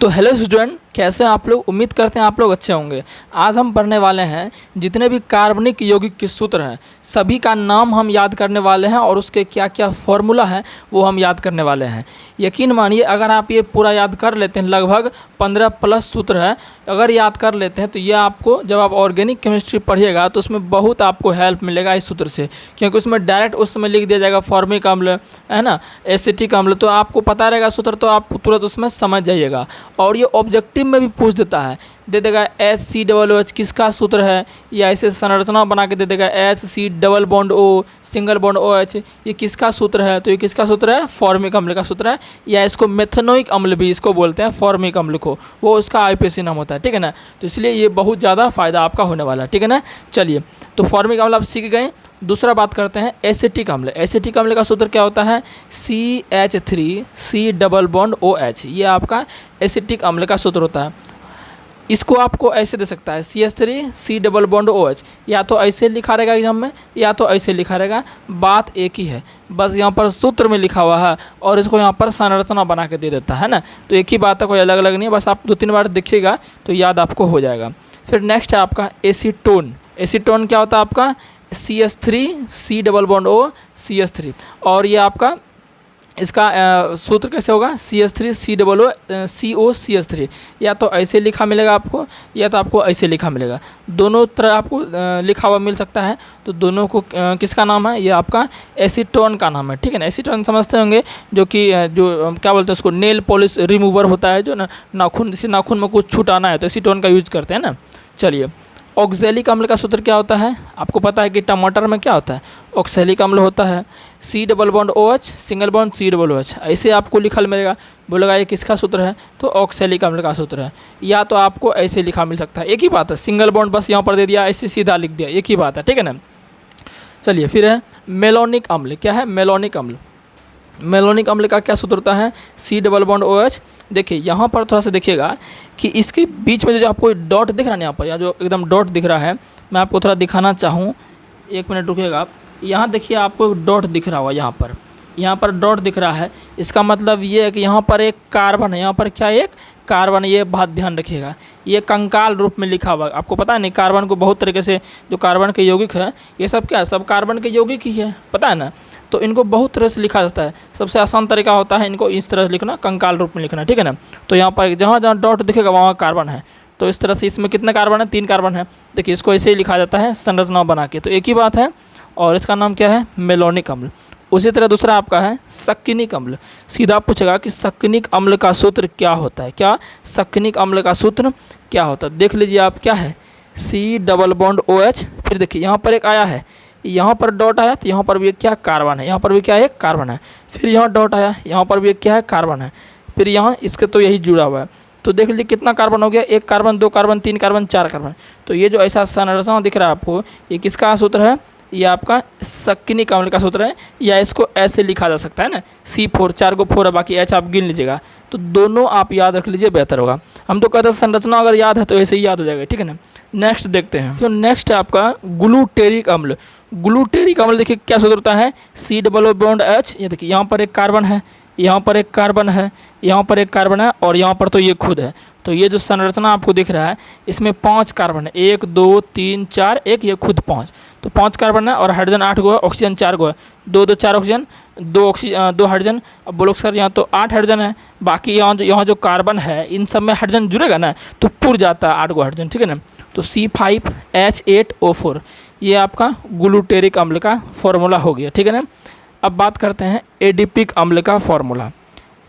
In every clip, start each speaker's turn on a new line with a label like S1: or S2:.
S1: तो hello student, कैसे हैं आप लोग। उम्मीद करते हैं आप लोग अच्छे होंगे। आज हम पढ़ने वाले हैं जितने भी कार्बनिक यौगिक के सूत्र हैं सभी का नाम हम याद करने वाले हैं और उसके क्या क्या फॉर्मूला है वो हम याद करने वाले हैं। यकीन मानिए अगर आप ये पूरा याद कर लेते हैं, लगभग 15 प्लस सूत्र है, अगर याद कर लेते हैं तो ये आपको जब आप ऑर्गेनिक केमिस्ट्री पढ़िएगा तो उसमें बहुत आपको हेल्प मिलेगा इस सूत्र से, क्योंकि उसमें डायरेक्ट उस समय लिख दिया जाएगा फॉर्मिक अम्ल है ना, एसिटिक अम्ल, तो आपको पता रहेगा सूत्र तो आप तुरंत उसमें समझ जाइएगा। और ये ऑब्जेक्टिव में भी पूछ देता है, दे देगा HCOOH किसका सूत्र है, या ऐसे संरचना बना के दे देगा HC double bond O single bond OH, ये किसका सूत्र है, तो ये किसका सूत्र है, फॉर्मिक अम्ल का सूत्र है, या इसको मेथनोइक अम्ल भी इसको बोलते हैं, फॉर्मिक अम्ल को, वो उसका IPC नाम होता है, ठीक है ना। तो इसलिए ये बहुत ज़्यादा फायदा आपका होने वाला है, ठीक है ना। चलिए, तो फॉर्मिक अम्ल आप सीख गए। दूसरा बात करते हैं एसिटिक अम्ल। एसिटिक अम्ल का सूत्र क्या होता है, CH3C डबल बॉन्ड OH, ये आपका एसिटिक अम्ल का सूत्र होता है। इसको आपको ऐसे दे सकता है CH3C डबल बॉन्ड OH, या तो ऐसे लिखा रहेगा एग्जाम में या तो ऐसे लिखा रहेगा, बात एक ही है, बस यहाँ पर सूत्र में लिखा हुआ है और इसको यहाँ पर संरचना बना के दे देता है ना, तो एक ही बात है, कोई अलग अलग नहीं है, बस आप 2-3 बार देखिएगा तो याद आपको हो जाएगा। फिर नेक्स्ट है आपका एसीटोन। एसीटोन क्या होता है आपका, CH3C double bond O CH3, और ये आपका इसका सूत्र कैसे होगा, CH3C double O CO CH3, या तो ऐसे लिखा मिलेगा आपको या तो आपको ऐसे लिखा मिलेगा, दोनों तरह आपको लिखा हुआ मिल सकता है। तो दोनों को किसका नाम है, ये आपका एसीटोन का नाम है, ठीक है ना। एसीटोन समझते होंगे, जो कि जो क्या बोलते हैं उसको, नेल पॉलिश रिमूवर होता है, जो ना नाखून, जैसे नाखून में कुछ छुटाना है तो एसीटोन का यूज करते हैं ना। चलिए, ऑक्सैलिक अम्ल का सूत्र क्या होता है, आपको पता है कि टमाटर में क्या होता है, ऑक्सैलिक अम्ल होता है, C double bond OH single bond C double OH, ऐसे आपको लिखल मिलेगा, बोलेगा ये किसका सूत्र है, तो ऑक्सैलिक अम्ल का सूत्र है, या तो आपको ऐसे लिखा मिल सकता है, एक ही बात है, सिंगल बॉन्ड बस यहाँ पर दे दिया, ऐसे सीधा लिख दिया, एक ही बात है, ठीक है ना। चलिए, फिर है मेलोनिक अम्ल। क्या है मेलोनिक अम्ल, मेलोनिक अम्ल का क्या सूत्र होता है, C डबल बॉन्ड OH। देखिए यहाँ पर थोड़ा सा देखिएगा कि इसके बीच में जो आपको डॉट दिख रहा है यहाँ पर, या जो एकदम डॉट दिख रहा है, मैं आपको थोड़ा दिखाना चाहूँ, 1 मिनट रुकिएगा आप। यहाँ देखिए आपको डॉट दिख रहा होगा, यहाँ पर डॉट दिख रहा है, इसका मतलब ये है कि यहाँ पर एक कार्बन है, यहाँ पर क्या एक कार्बन, ये बात ध्यान रखिएगा, ये कंकाल रूप में लिखा हुआ है। आपको पता है नहीं, कार्बन को बहुत तरीके से, जो कार्बन के यौगिक है ये सब क्या है, सब कार्बन के यौगिक ही है, पता है ना। तो इनको बहुत तरह से लिखा जाता है, सबसे आसान तरीका होता है इनको इस तरह से लिखना, कंकाल रूप में लिखना, ठीक है ना। तो यहाँ पर जहाँ जहाँ डॉट दिखेगा वहाँ कार्बन है, तो इस तरह से इसमें कितने कार्बन है, 3 कार्बन है। देखिए इसको ऐसे ही लिखा जाता है संरचना बना के, तो एक ही बात है, और इसका नाम क्या है, मेलोनिक अम्ल। उसी तरह दूसरा आपका है सक्किनिक अम्ल। सीधा पूछेगा कि सक्किनिक अम्ल का सूत्र क्या होता है, क्या सक्किनिक अम्ल का सूत्र क्या होता है, देख लीजिए आप, क्या है, C डबल बॉन्ड OH, फिर देखिए यहाँ पर एक आया है, यहाँ पर डॉट आया तो यहाँ पर भी एक क्या कार्बन है, यहाँ पर भी क्या है, कार्बन है, फिर यहाँ डॉट आया, यहाँ पर भी एक क्या है, कार्बन है, फिर यहाँ इसके तो यही जुड़ा हुआ है। तो देख लीजिए कितना कार्बन हो गया, 1 कार्बन 2 कार्बन 3 कार्बन 4 कार्बन। तो ये जो ऐसा संरचना दिख रहा है आपको, ये किसका सूत्र है, ये आपका सक्किनिक अम्ल का सूत्र है, या इसको ऐसे लिखा जा सकता है ना, C4, 4 को 4 है, बाकी H आप गिन लीजिएगा। तो दोनों आप याद रख लीजिए, बेहतर होगा। हम तो कहते हैं संरचना अगर याद है तो ऐसे ही याद हो जाएगा, ठीक है ना। नेक्स्ट देखते हैं, तो नेक्स्ट है आपका ग्लूटेरिक अम्ल। ग्लूटेरिक अम्ल देखिए क्या सूत्र होता है, C डबल बॉन्ड H, ये देखिए यहाँ पर एक कार्बन है, यहाँ पर एक कार्बन है, यहाँ पर एक कार्बन है, और यहाँ पर तो ये खुद है। तो ये जो संरचना आपको दिख रहा है इसमें 5 कार्बन है, 1 2 3 4, एक ये खुद 5, तो 5 कार्बन है, और हाइड्रोजन 8 गो है, ऑक्सीजन 4 गो है, 2 2 4 ऑक्सीजन, 2 हाइड्रोजन। अब बोलो सर यहाँ तो 8 हाइड्रोजन है, बाकी यहाँ जो कार्बन है इन सब में हाइड्रोजन जुड़ेगा ना तो पुर जाता है 8 गो हाइड्रोजन, ठीक है ना। तो C5H8O4 ये आपका ग्लूटेरिक अम्ल का फॉर्मूला हो गया, ठीक है ना। अब बात करते हैं एडिपिक अम्ल का फॉर्मूला।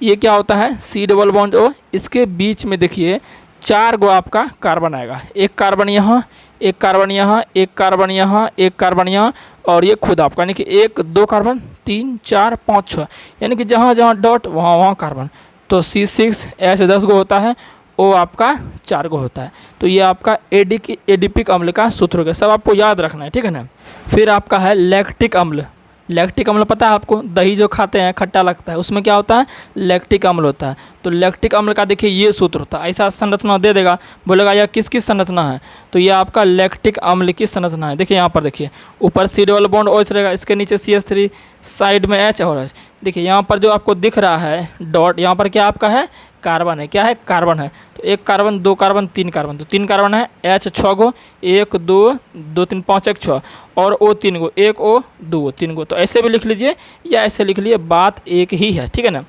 S1: ये क्या होता है, C डबल बॉन्ड O, इसके बीच में देखिए 4 गो आपका कार्बन आएगा, 1 कार्बन यहाँ, 1 कार्बन यहाँ, 1 कार्बन यहाँ, 1 कार्बन यहाँ, और ये खुद आपका, यानी कि 1 2 कार्बन 3 4 5 6, यानी कि जहाँ जहाँ डॉट वहाँ वहाँ कार्बन। तो C6H 10 गो होता है, O आपका 4 गो होता है। तो ये आपका एडिपिक अम्ल का सूत्र हो गया, सब आपको याद रखना है, ठीक है ना। फिर आपका है लैक्टिक अम्ल। लैक्टिक अम्ल पता है आपको, दही जो खाते हैं खट्टा लगता है, उसमें क्या होता है, लैक्टिक अम्ल होता है। तो लैक्टिक अम्ल का देखिए ये सूत्र होता है, ऐसा संरचना दे देगा, बोलेगा यह किस किस संरचना है, तो ये आपका लैक्टिक अम्ल की संरचना है। देखिए यहाँ पर देखिए ऊपर C डबल बॉन्ड OH रहेगा, इसके नीचे CH3, साइड में H और H। देखिए यहाँ पर जो आपको दिख रहा है डॉट, यहाँ पर क्या आपका है, कार्बन है। क्या है, कार्बन है। तो एक कार्बन, दो कार्बन, तीन कार्बन, तो तीन कार्बन है, H 6 गो, 1 2 2 3 5 1 6, और O 3 गो, 1 O 2 गो, 3 गो। तो ऐसे भी लिख लीजिए या ऐसे लिख लीजिए, बात एक ही है, ठीक है ना।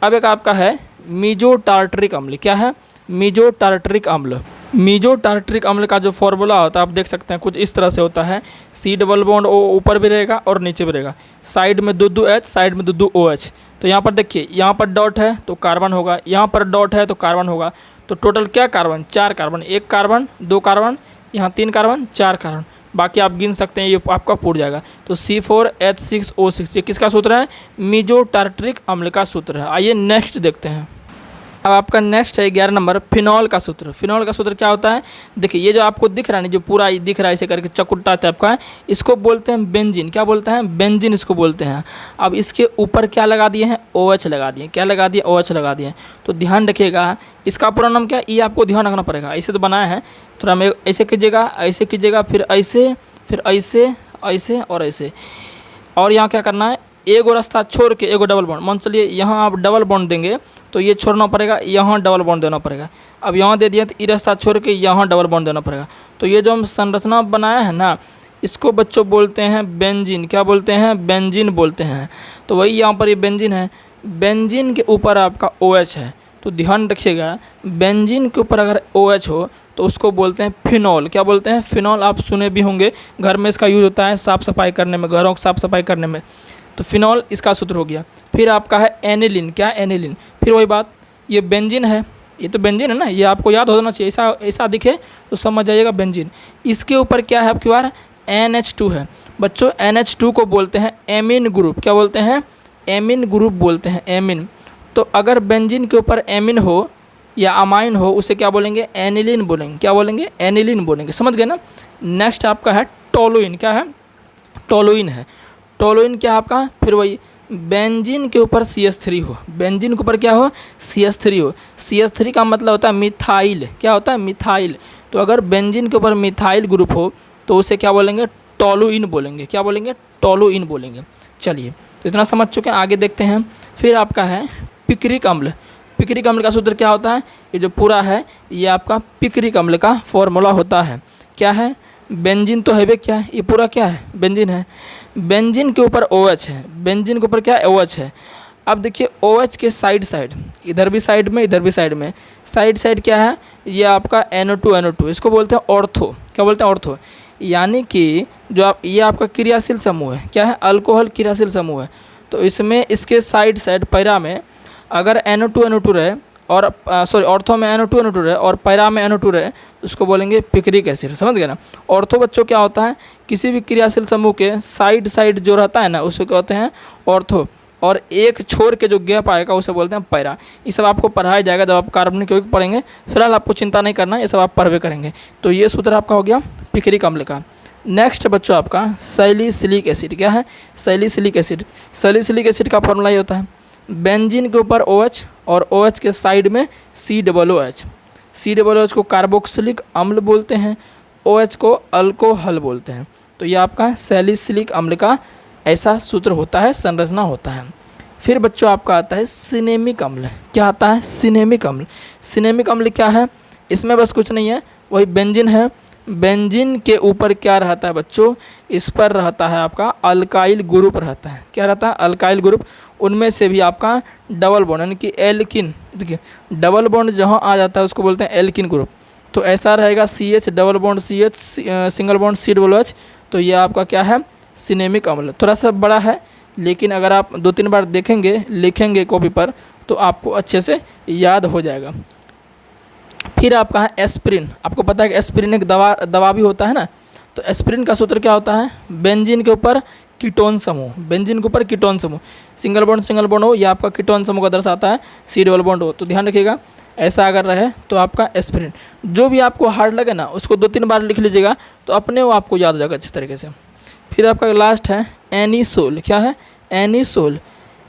S1: अब एक आपका है मीजो-टार्टरिक अम्ल। क्या है, मीजो-टार्टरिक अम्ल। मीजो-टार्टरिक अम्ल का जो फॉर्मूला होता है आप देख सकते हैं कुछ इस तरह से होता है। C डबल बॉन्ड O ऊपर भी रहेगा और नीचे भी रहेगा, साइड में 2 2 H, साइड में 2 2 OH। तो यहाँ पर देखिए, यहाँ पर डॉट है तो कार्बन होगा, यहाँ पर डॉट है तो कार्बन होगा। तो टोटल क्या कार्बन, 4 कार्बन, 1 कार्बन, 2 कार्बन, यहाँ 3 कार्बन, 4 कार्बन, बाकी आप गिन सकते हैं, ये आपका पूरा जाएगा। तो C4H6O6 ये किसका सूत्र है, मीजो-टार्टरिक अम्ल का सूत्र है। आइए नेक्स्ट देखते हैं। अब आपका नेक्स्ट है 11 नंबर, फिनॉल का सूत्र। फिनॉल का सूत्र क्या होता है, देखिए ये जो आपको दिख रहा है ना, जो पूरा दिख रहा है ऐसे करके चकुट्टा टाइप का है, इसको बोलते हैं बेंजीन। क्या बोलते हैं, बेंजीन इसको बोलते हैं। अब इसके ऊपर क्या लगा दिए हैं, OH लगा दिए। क्या लगा दिए, OH लगा दिए। तो ध्यान रखिएगा, इसका पूरा नाम क्या है, ये आपको ध्यान रखना पड़ेगा। ऐसे तो बनाया है, थोड़ा मैं ऐसे कीजिएगा, ऐसे कीजिएगा, फिर ऐसे, फिर ऐसे, ऐसे और ऐसे। और यहाँ क्या करना है, एगो रास्ता छोड़ के एगो डबल बॉन्ड, मान चलिए यहाँ आप डबल बॉन्ड देंगे तो ये छोड़ना पड़ेगा, यहाँ डबल बॉन्ड देना पड़ेगा। अब यहाँ दे दिया तो ये रास्ता छोड़ के यहाँ डबल बॉन्ड देना पड़ेगा। तो ये जो हम संरचना बनाया है ना, इसको बच्चों बोलते हैं बेंजीन। क्या बोलते हैं, बेंजीन बोलते हैं। तो वही यहाँ पर ये बेंजीन है, बेंजीन के ऊपर आपका OH है। तो ध्यान रखिएगा, बेंजीन के ऊपर अगर OH हो तो उसको बोलते हैं फिनॉल। क्या बोलते हैं, फिनॉल। आप सुने भी होंगे, घर में इसका यूज़ होता है साफ़ सफाई करने में, घरों की साफ़ सफाई करने में। तो फिनॉल इसका सूत्र हो गया। फिर आपका है एनिलीन। क्या, एनिलीन। फिर वही बात, ये बेंजीन है, ये तो बेंजीन है ना, ये आपको याद होना चाहिए, ऐसा दिखे तो समझ जाइएगा बेंजीन। इसके ऊपर क्या है आपके बार, NH2 है। बच्चों NH2 को बोलते हैं एमीन ग्रुप। क्या बोलते हैं, एमीन ग्रुप बोलते हैं, एमीन। तो अगर बेंजीन के ऊपर एमीन हो या अमाइन हो, उसे क्या बोलेंगे, एनिलीन बोलेंगे। क्या बोलेंगे, एनिलीन बोलेंगे। समझ गए ना। नेक्स्ट आपका है टोलुइन। क्या है, टोलुइन है। टोलुइन क्या आपका, फिर वही बेंजीन के ऊपर CH3 हो, बेंजीन के ऊपर क्या हो, CH3 हो। CH3 का मतलब होता है मिथाइल। क्या होता है, मिथाइल। तो अगर बेंजीन के ऊपर मिथाइल ग्रुप हो तो उसे क्या बोलेंगे, टोलुइन बोलेंगे। क्या बोलेंगे, टोलुइन बोलेंगे। चलिए, तो इतना समझ चुके हैं, आगे देखते हैं। फिर आपका है पिक्रिक अम्ल। पिक्रिक अम्ल का सूत्र क्या होता है, ये जो पूरा है ये आपका पिक्रिक अम्ल का फॉर्मूला होता है। क्या है, बेंजीन तो है, क्या है, ये पूरा क्या है, बेंजीन है। बेंजीन के ऊपर OH है, बेंजीन के ऊपर क्या है, OH है। अब देखिए OH के साइड साइड, इधर भी साइड में, इधर भी साइड में, साइड साइड क्या है, ये आपका NO2, इसको बोलते हैं ऑर्थो। क्या बोलते हैं, ऑर्थो। यानी कि जो आप, ये आपका क्रियाशील समूह है। क्या है, अल्कोहल क्रियाशील समूह है। तो इसमें इसके साइड साइड पैरा में अगर NO2 रहे, और सॉरी ऑर्थो में NO2 रहे और पैरा में NO2 रहे, तो उसको बोलेंगे पिक्रिक एसिड। समझ गए ना। ऑर्थो बच्चों क्या होता है, किसी भी क्रियाशील समूह के साइड साइड जो रहता है ना, उसे कहते हैं ऑर्थो। और एक छोर के जो गैप आएगा उसे बोलते हैं पैरा। ये सब आपको पढ़ाया जाएगा जब आप कार्बनिक यौगिक पढ़ेंगे। फिलहाल आपको चिंता नहीं करना, ये सब आप पढ़वे करेंगे। तो ये सूत्र आपका हो गया पिक्रिक अम्ल का। नेक्स्ट बच्चों आपका सैलिसिलिक एसिड। क्या है, सैलिसिलिक एसिड। सैलिसिलिक एसिड का फॉर्मूला ये होता है, बेंजीन के ऊपर OH और OH के साइड में COOH। COOH को कार्बोक्सिलिक अम्ल बोलते हैं, OH को अल्कोहल बोलते हैं। तो ये आपका सैलिसिलिक अम्ल का ऐसा सूत्र होता है, संरचना होता है। फिर बच्चों आपका आता है सिनेमिक अम्ल। क्या आता है, सिनेमिक अम्ल। सिनेमिक अम्ल क्या है, इसमें बस कुछ नहीं है, वही बेंजीन है। बेंजीन के ऊपर क्या रहता है बच्चों, इस पर रहता है आपका अल्काइल ग्रुप रहता है। क्या रहता है, अल्काइल ग्रुप। उनमें से भी आपका डबल बॉन्ड यानी कि एल्किन, देखिए डबल बॉन्ड जहाँ आ जाता है उसको बोलते हैं एल्किन ग्रुप। तो ऐसा रहेगा CH double bond CH single bond COOH। तो ये आपका क्या है, सिनेमिक अम्ल। थोड़ा सा बड़ा है, लेकिन अगर आप 2-3 बार देखेंगे, लिखेंगे कॉपी पर, तो आपको अच्छे से याद हो जाएगा। फिर आपका है एस्पिरिन। आपको पता है कि एस्पिरिन एक दवा भी होता है ना। तो एस्पिरिन का सूत्र क्या होता है, बेंजीन के ऊपर कीटोन समूह। बेंजीन के ऊपर कीटोन समूह, सिंगल बॉन्ड हो, या आपका कीटोन समूह का दर्शाता है C डबल बॉन्ड हो। तो ध्यान रखिएगा, ऐसा अगर रहे तो आपका एस्पिरिन। जो भी आपको हार्ड लगे ना, उसको 2-3 बार लिख लीजिएगा, तो अपने वो आपको याद हो जाएगा अच्छी तरीके से। फिर आपका लास्ट है एनिसोल, क्या है, एनिसोल।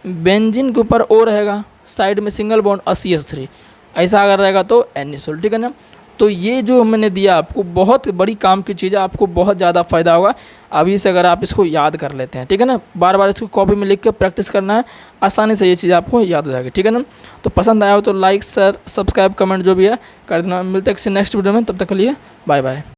S1: बेंजीन के ऊपर ओ रहेगा, साइड में सिंगल बॉन्ड CH3, ऐसा अगर रहेगा तो एनिसोल, ठीक है ना। तो ये जो मैंने दिया आपको बहुत बड़ी काम की चीज़ है, आपको बहुत ज़्यादा फ़ायदा होगा अभी से अगर आप इसको याद कर लेते हैं, ठीक है ना। बार बार इसको कॉपी में लिख के प्रैक्टिस करना है, आसानी से ये चीज़ आपको याद हो जाएगी, ठीक है ना। तो पसंद आया हो तो लाइक शेयर सब्सक्राइब कमेंट जो भी है कर देना। मिलते हैं किसी नेक्स्ट वीडियो में, तब तक के लिए बाय बाय।